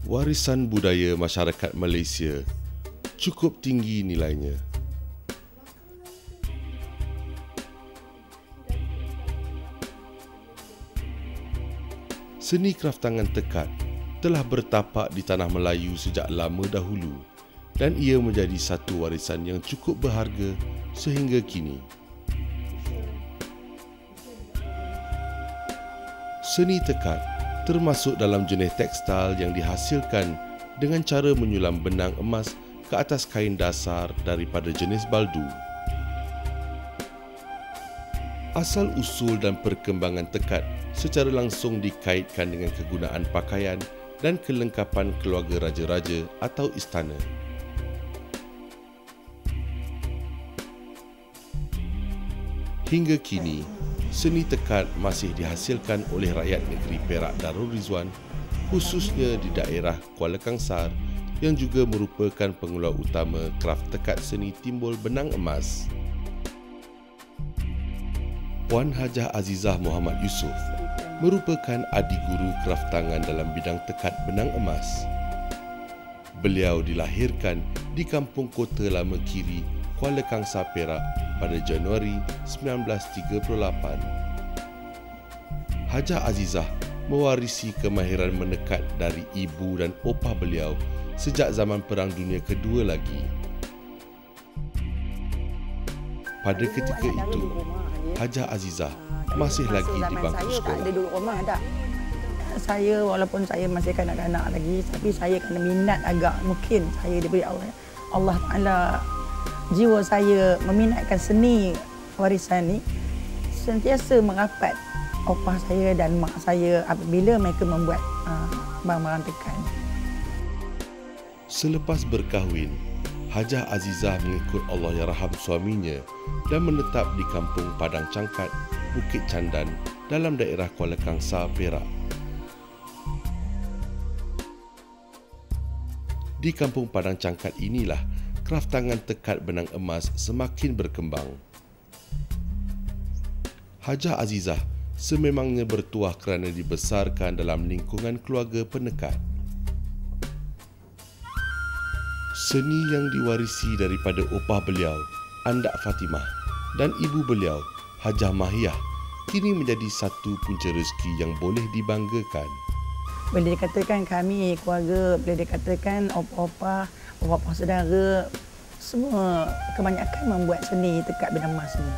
Warisan budaya masyarakat Malaysia cukup tinggi nilainya. Seni kraftangan tekad telah bertapak di tanah Melayu sejak lama dahulu dan ia menjadi satu warisan yang cukup berharga sehingga kini. Seni tekad termasuk dalam jenis tekstil yang dihasilkan dengan cara menyulam benang emas ke atas kain dasar daripada jenis baldu. Asal-usul dan perkembangan tekad secara langsung dikaitkan dengan kegunaan pakaian dan kelengkapan keluarga raja-raja atau istana. Hingga kini, seni tekad masih dihasilkan oleh rakyat negeri Perak Darul Rizwan, khususnya di daerah Kuala Kangsar yang juga merupakan pengeluar utama kraf tekad seni timbul benang emas. Puan Hajah Azizah Muhammad Yusof merupakan adik guru kraftangan dalam bidang tekad benang emas. Beliau dilahirkan di Kampung Kota Lama Kiri, Kuala Kangsar, Perak pada Januari 1938. Hajah Azizah mewarisi kemahiran menekat dari ibu dan opah beliau sejak zaman Perang Dunia Kedua lagi. Pada ketika itu, Hajah Azizah masih lagi di bangku sekolah. Ada duduk rumah tak. Saya walaupun saya masih kanak-kanak lagi, tapi saya kena minat agak mungkin saya diberi Allah Ta'ala jiwa saya meminatkan seni warisan ni, sentiasa merapat opah saya dan mak saya apabila mereka membuat barang-barang tekad. Selepas berkahwin, Hajah Azizah mengikut Allahyarham suaminya dan menetap di Kampung Padang Cangkat, Bukit Candan dalam daerah Kuala Kangsar, Perak. Di Kampung Padang Cangkat inilah kraftangan tekad benang emas semakin berkembang. Hajah Azizah sememangnya bertuah kerana dibesarkan dalam lingkungan keluarga penekat. Seni yang diwarisi daripada opah beliau, Andak Fatimah, dan ibu beliau, Hajah Mahiyah, kini menjadi satu punca rezeki yang boleh dibanggakan. Boleh dikatakan kami keluarga, boleh dikatakan opah-opah, bapa saudara, semua kebanyakan membuat seni tekad benang emas ni.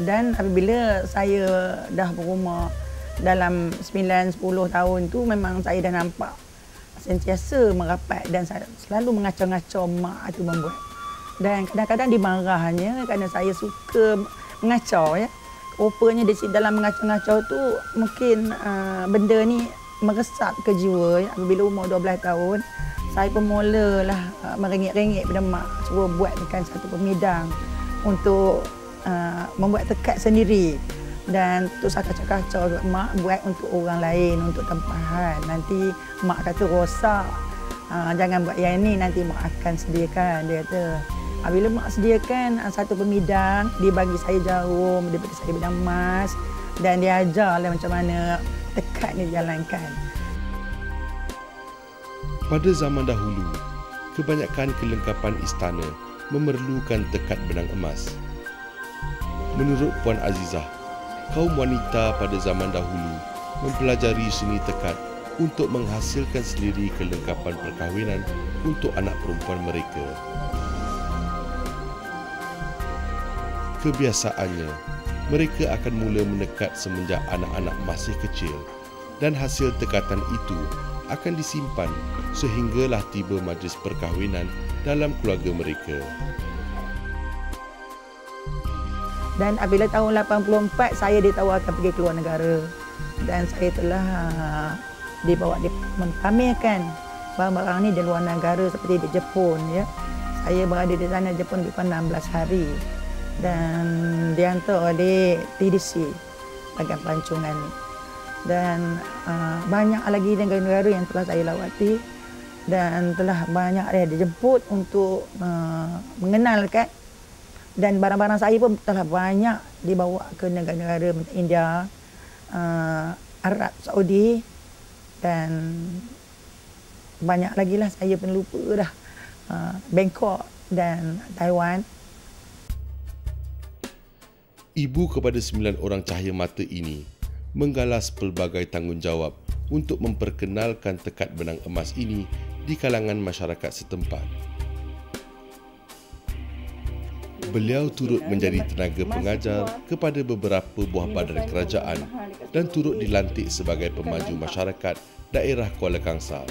Dan apabila saya dah berumur dalam 9-10 tahun tu, memang saya dah nampak sentiasa merapat dan saya selalu mengacau-ngacau mak tu membuat. Dan kadang-kadang dimarahnya kerana saya suka mengacau ya. Rupanya di dalam mengacau-ngacau tu mungkin benda ni meresap ke jiwa ya. Apabila umur 12 tahun, saya pun mulalah merengek-rengek pada mak suruh buatkan satu pemidang untuk membuat tekad sendiri. Dan tu saya kacau-kacau mak buat untuk orang lain, untuk tempahan. Nanti mak kata rosak, jangan buat yang ni, nanti mak akan sediakan, dia kata. Bila mak sediakan satu pemidang, dia bagi saya jarum, dia bagi saya benang emas dan dia ajarlah macam mana tekad ni dijalankan. Pada zaman dahulu, kebanyakan kelengkapan istana memerlukan tekad benang emas. Menurut Puan Azizah, kaum wanita pada zaman dahulu mempelajari seni tekad untuk menghasilkan sendiri kelengkapan perkahwinan untuk anak perempuan mereka. Kebiasaannya, mereka akan mula menekat semenjak anak-anak masih kecil dan hasil tekatan itu akan disimpan sehinggalah tiba majlis perkahwinan dalam keluarga mereka. Dan apabila tahun 84, saya ditawarkan pergi ke luar negara. Dan saya telah dibawa mentampilkan barang-barang ni di luar negara seperti di Jepun. Ya. Saya berada di sana Jepun lebih kurang 16 hari. Dan dihantar oleh TDC bagian pelancongan ni. Dan banyak lagi negara-negara yang telah saya lawati dan telah banyak dijemput untuk mengenalkan. Dan barang-barang saya pun telah banyak dibawa ke negara-negara India, Arab Saudi dan banyak lagi lah, saya pun lupa dah. Bangkok dan Taiwan. Ibu kepada 9 orang cahaya mata ini menggalas pelbagai tanggungjawab untuk memperkenalkan tekad benang emas ini di kalangan masyarakat setempat. Beliau turut menjadi tenaga pengajar kepada beberapa buah badan kerajaan dan turut dilantik sebagai pemaju masyarakat daerah Kuala Kangsar.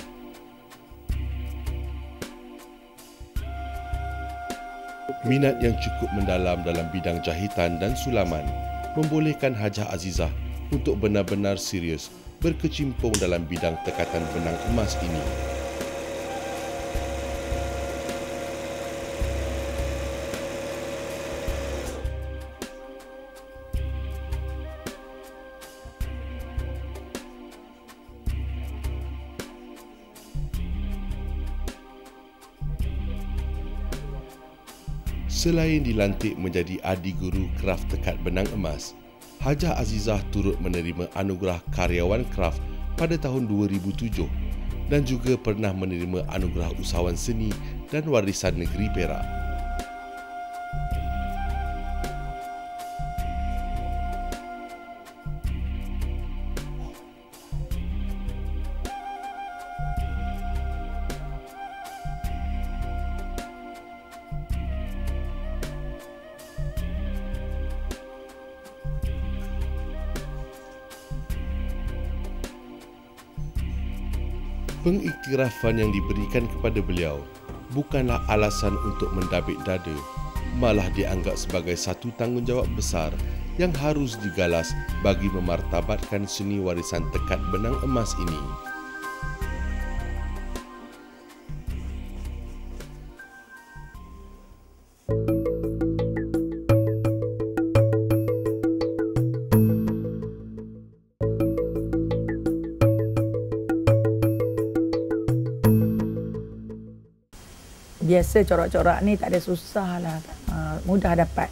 Minat yang cukup mendalam dalam bidang jahitan dan sulaman membolehkan Hajah Azizah untuk benar-benar serius berkecimpung dalam bidang tekatan benang emas ini. Selain dilantik menjadi Adi Guru Kraf Tekad Benang Emas, Hajah Azizah turut menerima anugerah Karyawan Kraf pada tahun 2007 dan juga pernah menerima anugerah Usahawan Seni dan Warisan Negeri Perak. Pengiktirafan yang diberikan kepada beliau bukanlah alasan untuk mendabik dada, malah dianggap sebagai satu tanggungjawab besar yang harus digalas bagi memartabatkan seni warisan tekad benang emas ini. Biasa corak-corak ni tak ada susah lah, mudah dapat.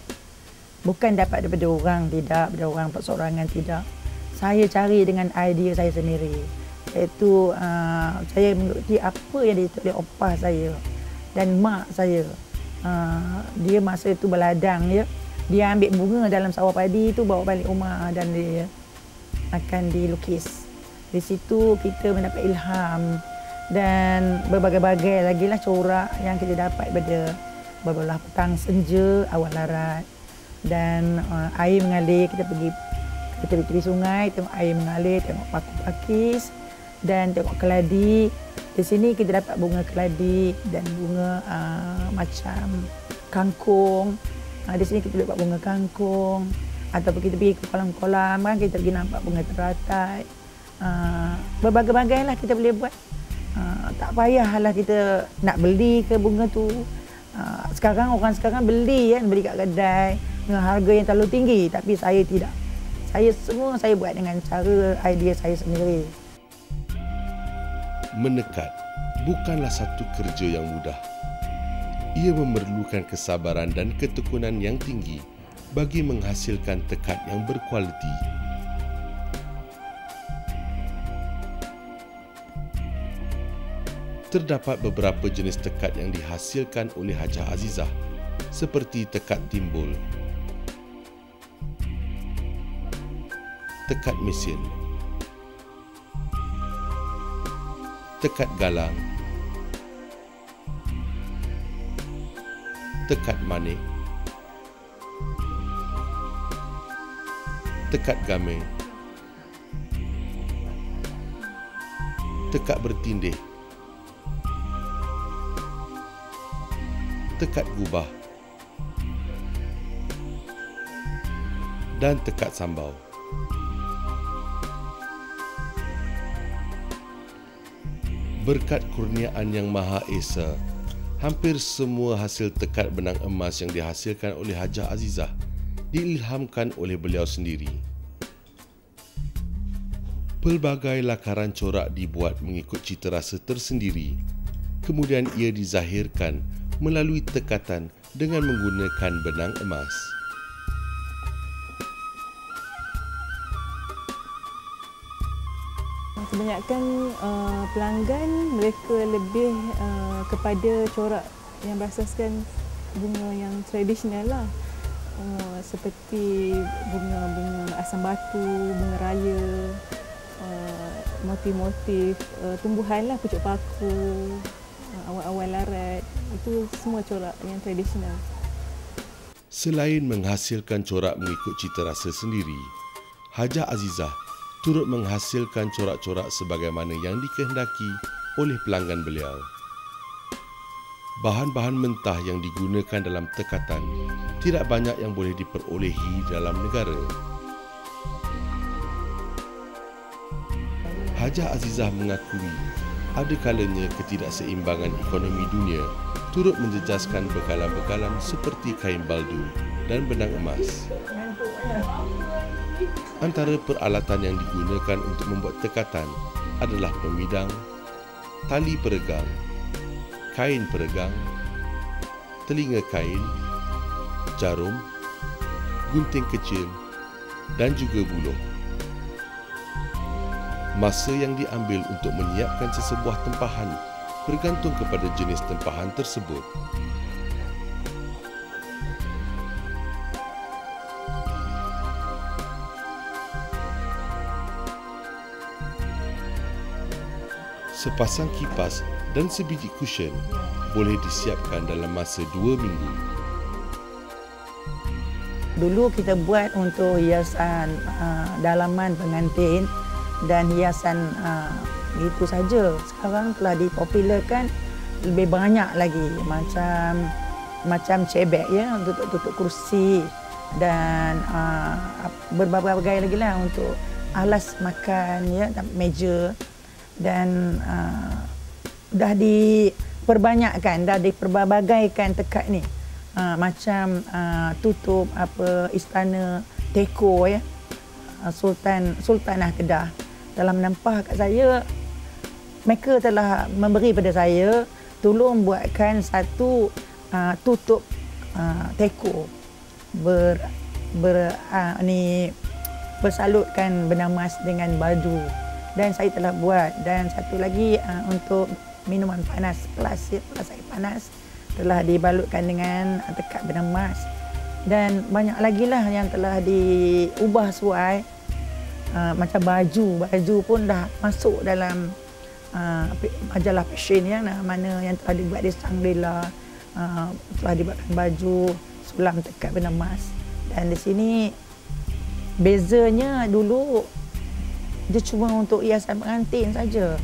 Bukan dapat daripada orang, tidak, daripada orang perseorangan, tidak. Saya cari dengan idea saya sendiri. Iaitu saya mengikuti apa yang ditulis oleh opah saya dan mak saya. Dia masa itu berladang, ya. Dia ambil bunga dalam sawah padi tu, bawa balik rumah dan dia akan dilukis. Di situ kita mendapat ilham dan berbagai-bagai lagi lah corak yang kita dapat pada berbelah petang senja, awal larat dan air mengalir. Kita pergi ke tepi-tepi sungai, tengok air mengalir, tengok paku pakis dan tengok keladi. Di sini kita dapat bunga keladi dan bunga macam kangkung. Di sini kita dapat bunga kangkung. Ataupun kita pergi ke kolam-kolam kan, kita pergi nampak bunga teratai. Berbagai-bagai lah kita boleh buat. Tak payahlah kita nak beli ke bunga tu. Sekarang orang sekarang beli kan, beli kat kedai dengan harga yang terlalu tinggi, tapi saya tidak. Saya buat dengan cara idea saya sendiri. Menekat bukanlah satu kerja yang mudah. Ia memerlukan kesabaran dan ketekunan yang tinggi bagi menghasilkan tekad yang berkualiti. Terdapat beberapa jenis tekad yang dihasilkan oleh Hajah Azizah, seperti tekad timbul, tekad mesin, tekad galang, tekad manik, tekad gameng, tekad bertindih, tekad gubah dan tekad sambau. Berkat kurniaan yang Maha Esa, hampir semua hasil tekad benang emas yang dihasilkan oleh Hajah Azizah diilhamkan oleh beliau sendiri. Pelbagai lakaran corak dibuat mengikut cita rasa tersendiri, kemudian ia dizahirkan melalui tekatan dengan menggunakan benang emas. Kebanyakan pelanggan mereka lebih kepada corak yang berasaskan bunga yang tradisional lah. Seperti bunga asam batu, bunga raya, motif-motif tumbuhan lah, pucuk paku, awal-awal larat. Itu semua corak yang tradisional. Selain menghasilkan corak mengikut cita rasa sendiri, Hajah Azizah turut menghasilkan corak-corak sebagaimana yang dikehendaki oleh pelanggan beliau. Bahan-bahan mentah yang digunakan dalam tekatan tidak banyak yang boleh diperolehi dalam negara. Hajah Azizah mengakui ada kalanya ketidakseimbangan ekonomi dunia turut menjejaskan bekalan-bekalan seperti kain baldu dan benang emas. Antara peralatan yang digunakan untuk membuat tekatan adalah pemidang, tali peregang, kain peregang, telinga kain, jarum, gunting kecil dan juga buluh. Masa yang diambil untuk menyiapkan sesebuah tempahan bergantung kepada jenis tempahan tersebut. Sepasang kipas dan sebiji cushion boleh disiapkan dalam masa 2 minggu. Dulu kita buat untuk hiasan dalaman pengantin dan hiasan itu saja. Sekarang telah dipopularkan lebih banyak lagi, macam cebek ya, untuk tutup kursi dan berbagai lagi lah untuk alas makan ya, meja, dan dah diperbanyakkan, dah diperbagaikan tekad ni. Macam tutup istana teko ya, Sultanah Kedah. Dalam menempah kat saya, mereka telah memberi pada saya tolong buatkan satu tutup teko bersalutkan benang emas dengan baju, dan saya telah buat. Dan satu lagi untuk minuman panas, kelas air panas telah dibalutkan dengan tekad benang emas, dan banyak lagi lah yang telah diubah sesuai. Macam baju pun dah masuk dalam majalah fashion ya, mana yang telah dibuat di Shangri-La, telah dibuatkan baju sulam tekad benang emas. Dan di sini bezanya, dulu dia cuma untuk hiasan pengantin saja,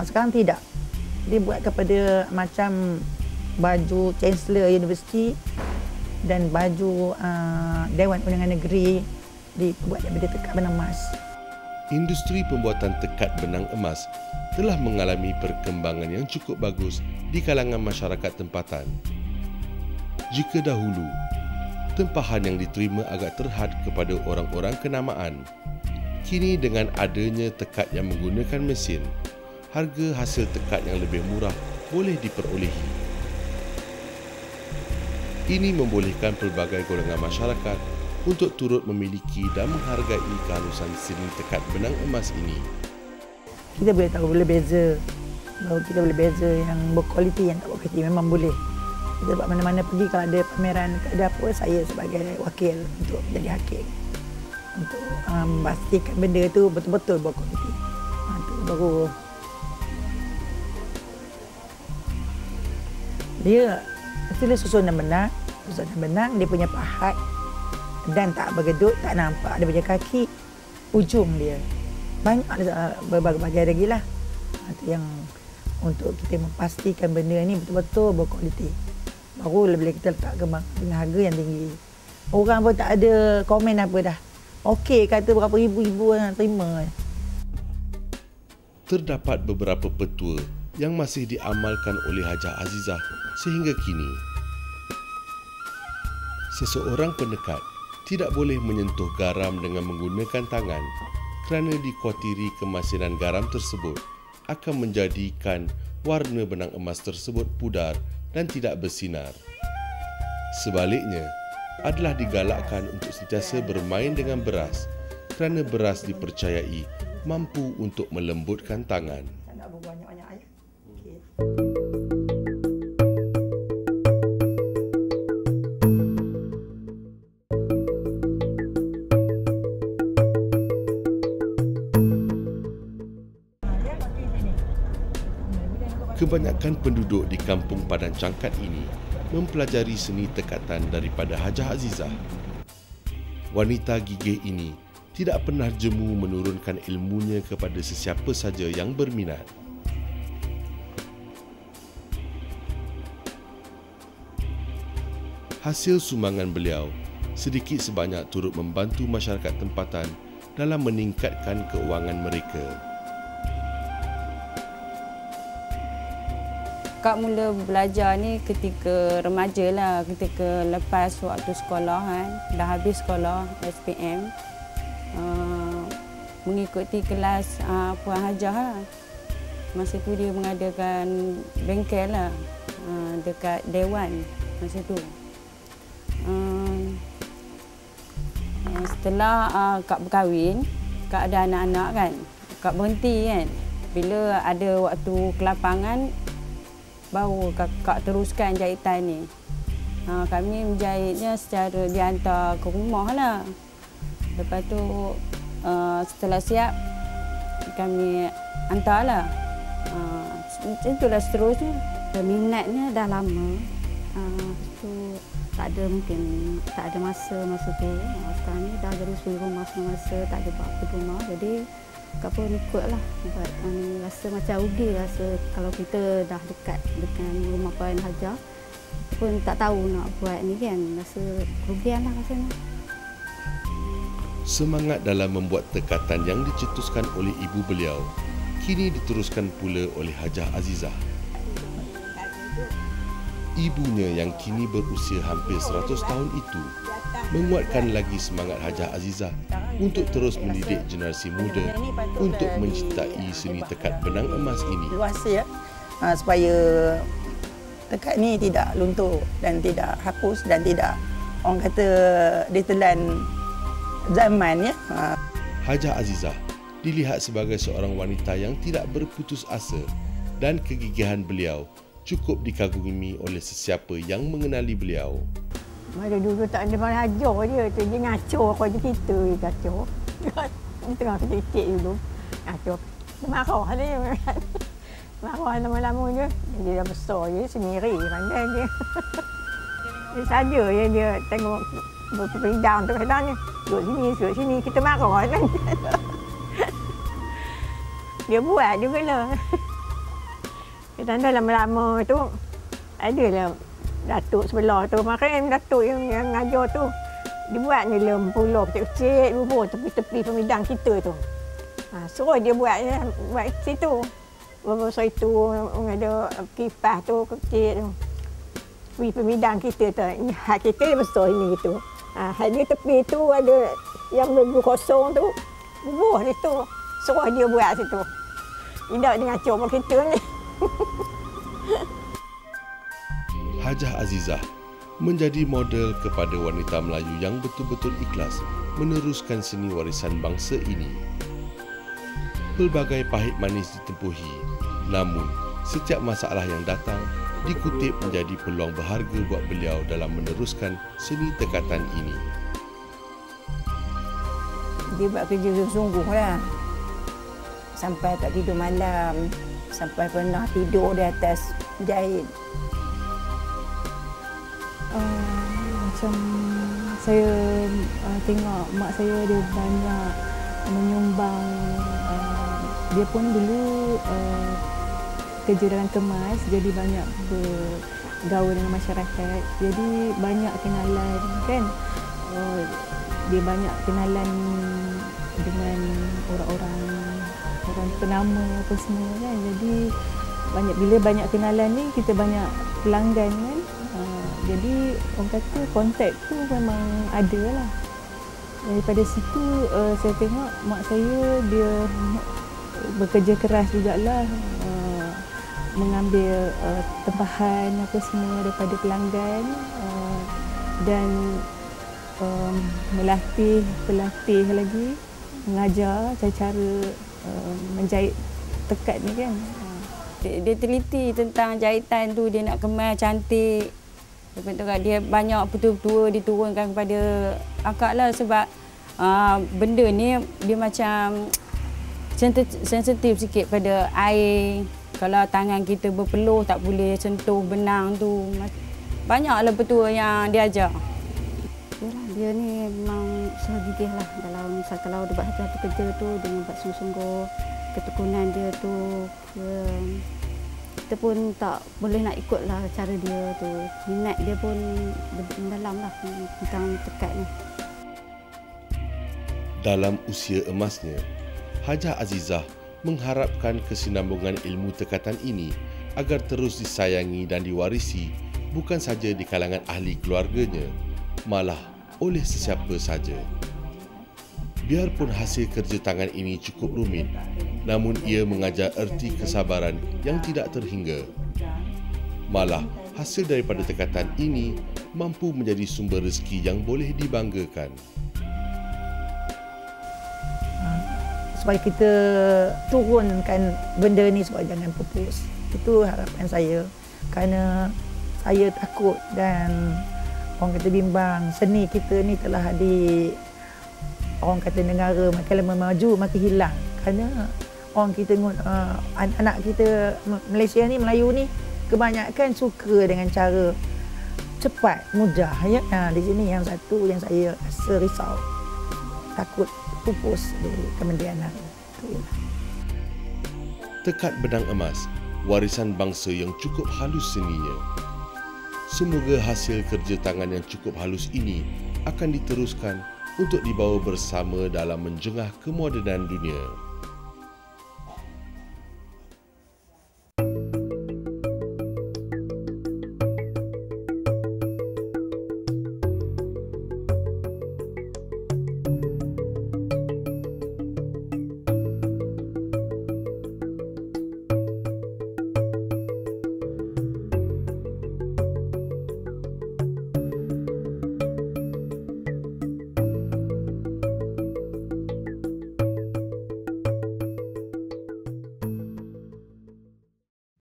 sekarang tidak. Dia buat kepada macam baju Chancellor University dan baju Dewan Undangan Negeri, dibuat daripada tekad benang emas. Industri pembuatan tekad benang emas telah mengalami perkembangan yang cukup bagus di kalangan masyarakat tempatan. Jika dahulu, tempahan yang diterima agak terhad kepada orang-orang kenamaan, kini dengan adanya tekad yang menggunakan mesin, harga hasil tekad yang lebih murah boleh diperolehi. Ini membolehkan pelbagai golongan masyarakat untuk turut memiliki dan menghargai kehalusan seni tekad benang emas ini. Kita boleh tahu, boleh beza. Bahawa kita boleh beza yang berkualiti, yang tak berkualiti, memang boleh. Kita buat mana-mana pergi, kalau ada pameran, ada apa, saya sebagai wakil untuk jadi hakim, untuk memastikan benda itu betul-betul berkualiti. Itu baru dia susunan benang, dia punya pahat dan tak bergedut, tak nampak dia punya kaki, ujung dia. Banyak berbagai lagi lah. Itu yang untuk kita memastikan benda ni betul-betul berkualiti. Baru boleh kita letak dengan harga yang tinggi. Orang pun tak ada komen apa dah. Okey, kata berapa ribu-ribu yang terima. Terdapat beberapa petua yang masih diamalkan oleh Hajah Azizah sehingga kini. Seseorang penekat tidak boleh menyentuh garam dengan menggunakan tangan kerana dikhawatiri kemasinan garam tersebut akan menjadikan warna benang emas tersebut pudar dan tidak bersinar. Sebaliknya, adalah digalakkan untuk sentiasa bermain dengan beras kerana beras dipercayai mampu untuk melembutkan tangan. Tak nak berbanyak-banyak ya. Okey. Kebanyakan penduduk di kampung Padang Cangkat ini mempelajari seni tekatan daripada Hajah Azizah. Wanita gigih ini tidak pernah jemu menurunkan ilmunya kepada sesiapa saja yang berminat. Hasil sumbangan beliau sedikit sebanyak turut membantu masyarakat tempatan dalam meningkatkan keuangan mereka. Kak mula belajar ni ketika remaja lah, ketika lepas waktu sekolah kan, dah habis sekolah SPM, mengikuti kelas Puan Hajah lah. Masa tu dia mengadakan bengkel lah dekat Dewan masa tu. Setelah Kak berkahwin, Kak ada anak-anak kan, Kak berhenti kan. Bila ada waktu kelapangan, baru Kak teruskan jahitan ni. Kami menjahitnya secara dihantar ke rumah lah. Lepas tu setelah siap, kami hantarlah. Itulah seterusnya. Minatnya dah lama. Tu tak ada masa tu. Sekarang ni dah jadi suri rumah masa tak ada apa rumah. Jadi Kak pun ikutlah. Rasa macam rugi rasa kalau kita dah dekat dengan rumah Puan Hajah pun tak tahu nak buat ni kan. Rasa kerugian lah rasanya. Semangat dalam membuat tekatan yang dicetuskan oleh ibu beliau kini diteruskan pula oleh Hajah Azizah. Ibunya yang kini berusia hampir 100 tahun itu menguatkan lagi semangat Hajah Azizah untuk terus mendidik generasi muda untuk mencintai seni tekat benang emas ini. Luasa ya, supaya tekat ni tidak luntur dan tidak hapus dan tidak orang kata ditelan zaman ya. Hajah Azizah dilihat sebagai seorang wanita yang tidak berputus asa dan kegigihan beliau cukup dikagumi oleh sesiapa yang mengenali beliau. Masa dulu tak ada mana ajar dia. Dia ngacau aku je kita. Dia kacau. Dia tengah kecil-kecil dulu. Ngacau. Dia marah dia. Marah lama-lama je. Dia dah besar je. Sendiri pandai dia. Dia saja je dia tengok berpindang tu kadang ni. Duduk sini. Kita marah kan. Dia buat juga lah. Kita lama-lama tu. Adalah Datuk sebelah tu, makanya Datuk yang ngajar tu dia buat ni pulau kecil-kecil bubur tepi-tepi pemidang kita tu. Suruh dia buat situ. Bubur itu ada kipas tu kecil tu. Tepi pemidang kita tu. Hak kita besar ini gitu. Hak dia tepi tu ada yang bubur kosong tu. Bubur situ. Suruh dia buat situ. Tidak dia ngacau kita ni. Hajah Azizah menjadi model kepada wanita Melayu yang betul-betul ikhlas meneruskan seni warisan bangsa ini. Pelbagai pahit manis ditempuhi, namun setiap masalah yang datang dikutip menjadi peluang berharga buat beliau dalam meneruskan seni tekatan ini. Dia buat kerja sungguh lah. Sampai tak tidur malam, sampai pernah tidur di atas jahit. Macam saya tengok mak saya dia banyak menyumbang. Dia pun dulu kerja dalam kemas, jadi banyak bergaul dengan masyarakat. Jadi banyak kenalan kan. Dia banyak kenalan dengan orang-orang penama apa semua kan. Jadi bila banyak kenalan ni kita banyak pelanggan kan. Jadi orang kata kontak tu memang ada lah. Daripada situ saya tengok mak saya dia bekerja keras jugalah, mengambil tempahan apa semua daripada pelanggan dan pelatih lagi, mengajar cara-cara menjahit tekad ni kan. Dia teliti tentang jahitan tu, dia nak kemas cantik. Lepas tu dia banyak petua-petua diturunkan kepada akak lah, sebab benda ni dia macam sensitif sikit pada air. Kalau tangan kita berpeluh tak boleh sentuh benang tu. Banyaklah petua yang dia ajar. Yalah, dia ni memang usaha gigih lah dalam kalau dia buat hati-hati kerja tu, dia buat sungguh-sungguh. Ketekunan dia tu, kita pun tak boleh nak ikut lah cara dia tu. Minat dia pun mendalam lah tentang tekad ni. Dalam usia emasnya, Hajah Azizah mengharapkan kesinambungan ilmu tekatan ini agar terus disayangi dan diwarisi bukan saja di kalangan ahli keluarganya, malah oleh sesiapa saja. Biarpun hasil kerja tangan ini cukup rumit, namun ia mengajar erti kesabaran yang tidak terhingga. Malah, hasil daripada tekatan ini mampu menjadi sumber rezeki yang boleh dibanggakan. Supaya kita turunkan benda ni supaya jangan pupus. Itu harapan saya. Kerana saya takut dan orang kata bimbang, seni kita ni telah orang kata negara makin lama maju makin hilang. Kerana orang kita anak kita Malaysia ni, Melayu ni kebanyakan suka dengan cara cepat, mudah ya. Di sini yang satu yang saya rasa risau, takut pupus di kementerian itu. Tekad benang emas, warisan bangsa yang cukup halus seninya. Semoga hasil kerja tangan yang cukup halus ini akan diteruskan untuk dibawa bersama dalam menjengah kemodenan dunia.